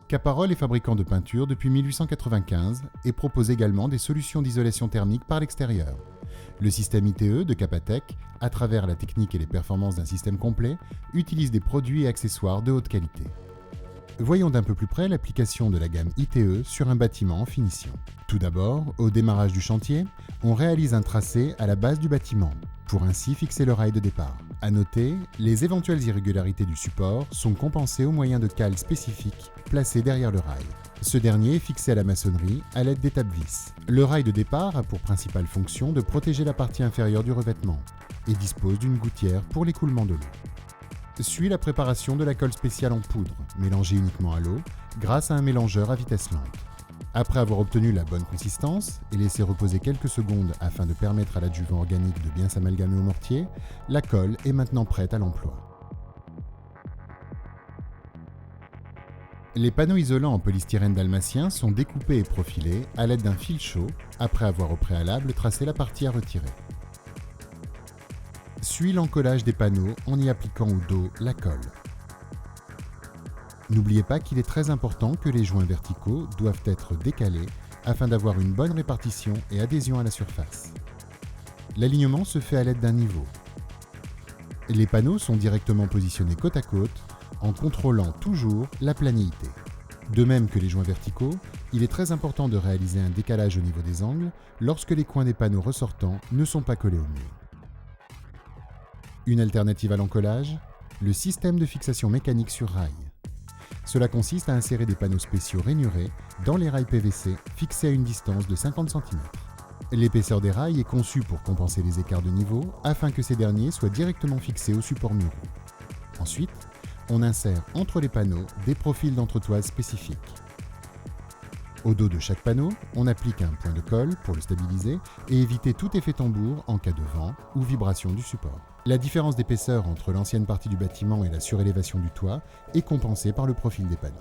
Caparol est fabricant de peinture depuis 1895 et propose également des solutions d'isolation thermique par l'extérieur. Le système ITE de Capatec, à travers la technique et les performances d'un système complet, utilise des produits et accessoires de haute qualité. Voyons d'un peu plus près l'application de la gamme ITE sur un bâtiment en finition. Tout d'abord, au démarrage du chantier, on réalise un tracé à la base du bâtiment, pour ainsi fixer le rail de départ. À noter, les éventuelles irrégularités du support sont compensées au moyen de cales spécifiques placées derrière le rail. Ce dernier est fixé à la maçonnerie à l'aide d'étapes vis. Le rail de départ a pour principale fonction de protéger la partie inférieure du revêtement et dispose d'une gouttière pour l'écoulement de l'eau. Suit la préparation de la colle spéciale en poudre, mélangée uniquement à l'eau, grâce à un mélangeur à vitesse lente. Après avoir obtenu la bonne consistance et laissé reposer quelques secondes afin de permettre à l'adjuvant organique de bien s'amalgamer au mortier, la colle est maintenant prête à l'emploi. Les panneaux isolants en polystyrène dalmatien sont découpés et profilés à l'aide d'un fil chaud après avoir au préalable tracé la partie à retirer. Suit l'encollage des panneaux en y appliquant au dos la colle. N'oubliez pas qu'il est très important que les joints verticaux doivent être décalés afin d'avoir une bonne répartition et adhésion à la surface. L'alignement se fait à l'aide d'un niveau. Les panneaux sont directement positionnés côte à côte en contrôlant toujours la planéité. De même que les joints verticaux, il est très important de réaliser un décalage au niveau des angles lorsque les coins des panneaux ressortants ne sont pas collés au mur. Une alternative à l'encollage, le système de fixation mécanique sur rail. Cela consiste à insérer des panneaux spéciaux rainurés dans les rails PVC fixés à une distance de 50 cm. L'épaisseur des rails est conçue pour compenser les écarts de niveau afin que ces derniers soient directement fixés au support muraux. Ensuite, on insère entre les panneaux des profils d'entretoise spécifiques. Au dos de chaque panneau, on applique un point de colle pour le stabiliser et éviter tout effet tambour en cas de vent ou vibration du support. La différence d'épaisseur entre l'ancienne partie du bâtiment et la surélévation du toit est compensée par le profil des panneaux.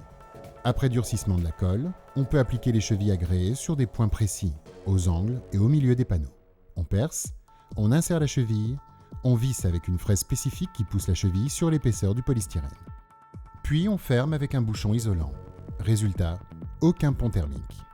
Après durcissement de la colle, on peut appliquer les chevilles agréées sur des points précis, aux angles et au milieu des panneaux. On perce, on insère la cheville, on visse avec une fraise spécifique qui pousse la cheville sur l'épaisseur du polystyrène. Puis on ferme avec un bouchon isolant. Résultat, aucun pont thermique.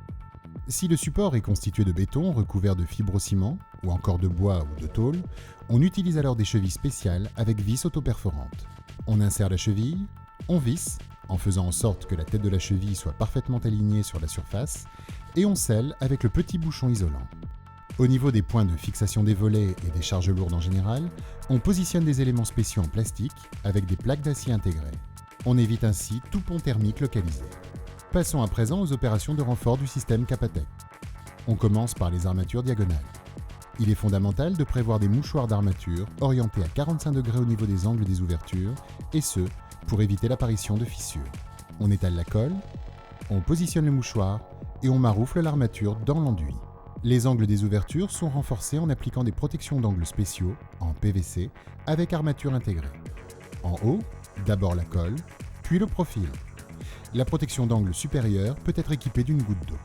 Si le support est constitué de béton recouvert de fibrociment ou encore de bois ou de tôle, on utilise alors des chevilles spéciales avec vis autoperforantes. On insère la cheville, on visse, en faisant en sorte que la tête de la cheville soit parfaitement alignée sur la surface, et on scelle avec le petit bouchon isolant. Au niveau des points de fixation des volets et des charges lourdes en général, on positionne des éléments spéciaux en plastique avec des plaques d'acier intégrées. On évite ainsi tout pont thermique localisé. Passons à présent aux opérations de renfort du système Capatec. On commence par les armatures diagonales. Il est fondamental de prévoir des mouchoirs d'armature orientés à 45 degrés au niveau des angles des ouvertures, et ce, pour éviter l'apparition de fissures. On étale la colle, on positionne le mouchoir et on maroufle l'armature dans l'enduit. Les angles des ouvertures sont renforcés en appliquant des protections d'angles spéciaux en PVC avec armature intégrée. En haut, d'abord la colle, puis le profil. La protection d'angle supérieure peut être équipée d'une goutte d'eau.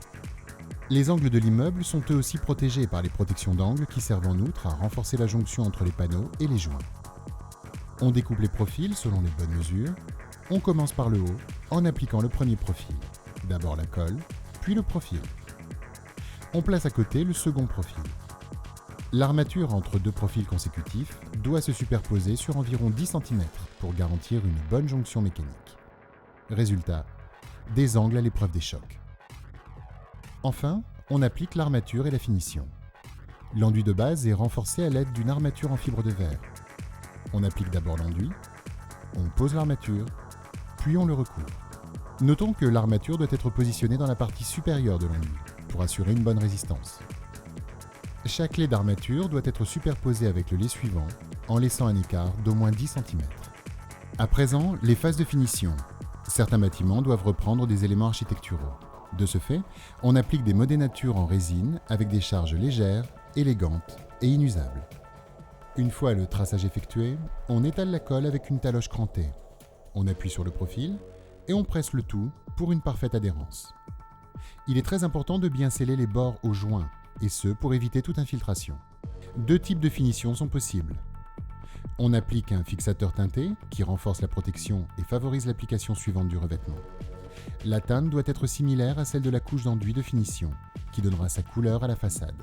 Les angles de l'immeuble sont eux aussi protégés par les protections d'angle qui servent en outre à renforcer la jonction entre les panneaux et les joints. On découpe les profils selon les bonnes mesures. On commence par le haut en appliquant le premier profil. D'abord la colle, puis le profil. On place à côté le second profil. L'armature entre deux profils consécutifs doit se superposer sur environ 10 cm pour garantir une bonne jonction mécanique. Résultat, des angles à l'épreuve des chocs. Enfin, on applique l'armature et la finition. L'enduit de base est renforcé à l'aide d'une armature en fibre de verre. On applique d'abord l'enduit, on pose l'armature, puis on le recouvre. Notons que l'armature doit être positionnée dans la partie supérieure de l'enduit pour assurer une bonne résistance. Chaque lait d'armature doit être superposé avec le lait suivant en laissant un écart d'au moins 10 cm. À présent, les phases de finition. Certains bâtiments doivent reprendre des éléments architecturaux. De ce fait, on applique des modénatures en résine avec des charges légères, élégantes et inusables. Une fois le traçage effectué, on étale la colle avec une taloche crantée. On appuie sur le profil et on presse le tout pour une parfaite adhérence. Il est très important de bien sceller les bords aux joints, et ce pour éviter toute infiltration. Deux types de finitions sont possibles. On applique un fixateur teinté qui renforce la protection et favorise l'application suivante du revêtement. La teinte doit être similaire à celle de la couche d'enduit de finition, qui donnera sa couleur à la façade.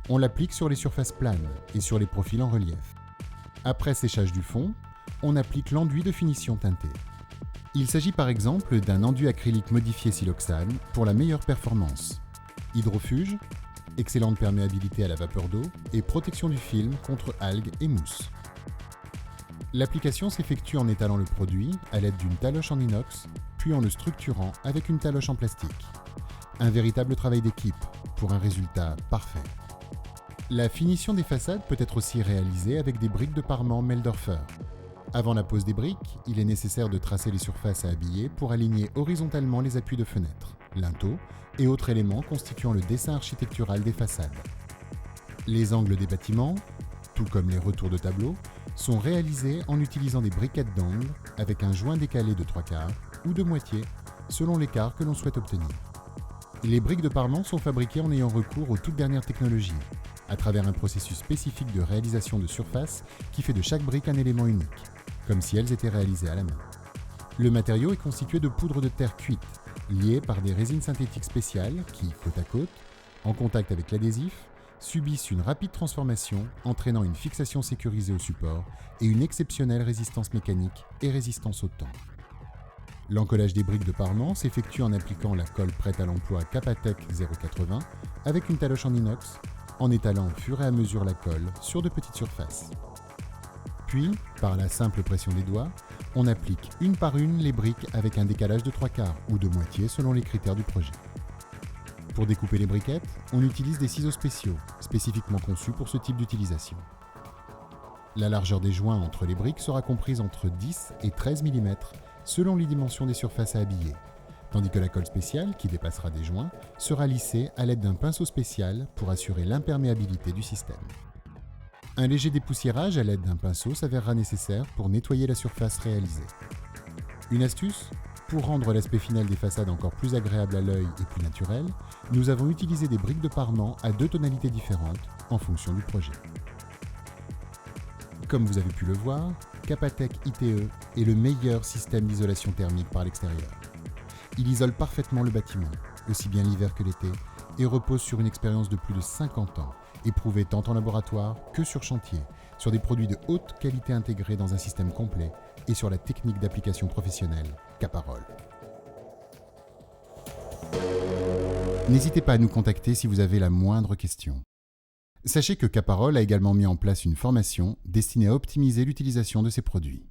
On l'applique sur les surfaces planes et sur les profils en relief. Après séchage du fond, on applique l'enduit de finition teinté. Il s'agit par exemple d'un enduit acrylique modifié siloxane pour la meilleure performance. Hydrofuge, excellente perméabilité à la vapeur d'eau et protection du film contre algues et mousse. L'application s'effectue en étalant le produit à l'aide d'une taloche en inox, puis en le structurant avec une taloche en plastique. Un véritable travail d'équipe pour un résultat parfait. La finition des façades peut être aussi réalisée avec des briques de parement Meldorfer. Avant la pose des briques, il est nécessaire de tracer les surfaces à habiller pour aligner horizontalement les appuis de fenêtres, linteaux et autres éléments constituant le dessin architectural des façades. Les angles des bâtiments, tout comme les retours de tableau, sont réalisés en utilisant des briquettes d'angle avec un joint décalé de 3/4 ou de moitié selon l'écart que l'on souhaite obtenir. Les briques de parement sont fabriquées en ayant recours aux toutes dernières technologies, à travers un processus spécifique de réalisation de surface qui fait de chaque brique un élément unique, comme si elles étaient réalisées à la main. Le matériau est constitué de poudre de terre cuite, liée par des résines synthétiques spéciales qui, côte à côte, en contact avec l'adhésif, subissent une rapide transformation entraînant une fixation sécurisée au support et une exceptionnelle résistance mécanique et résistance au temps. L'encollage des briques de parement s'effectue en appliquant la colle prête à l'emploi Capatec 080 avec une taloche en inox, en étalant au fur et à mesure la colle sur de petites surfaces. Puis, par la simple pression des doigts, on applique une par une les briques avec un décalage de 3/4 ou de moitié selon les critères du projet. Pour découper les briquettes, on utilise des ciseaux spéciaux, spécifiquement conçus pour ce type d'utilisation. La largeur des joints entre les briques sera comprise entre 10 et 13 mm selon les dimensions des surfaces à habiller, tandis que la colle spéciale, qui dépassera des joints, sera lissée à l'aide d'un pinceau spécial pour assurer l'imperméabilité du système. Un léger dépoussiérage à l'aide d'un pinceau s'avérera nécessaire pour nettoyer la surface réalisée. Une astuce ? Pour rendre l'aspect final des façades encore plus agréable à l'œil et plus naturel, nous avons utilisé des briques de parement à 2 tonalités différentes en fonction du projet. Comme vous avez pu le voir, Capatec ITE est le meilleur système d'isolation thermique par l'extérieur. Il isole parfaitement le bâtiment, aussi bien l'hiver que l'été, et repose sur une expérience de plus de 50 ans, éprouvée tant en laboratoire que sur chantier, sur des produits de haute qualité intégrés dans un système complet et sur la technique d'application professionnelle Caparol. N'hésitez pas à nous contacter si vous avez la moindre question. Sachez que Caparol a également mis en place une formation destinée à optimiser l'utilisation de ces produits.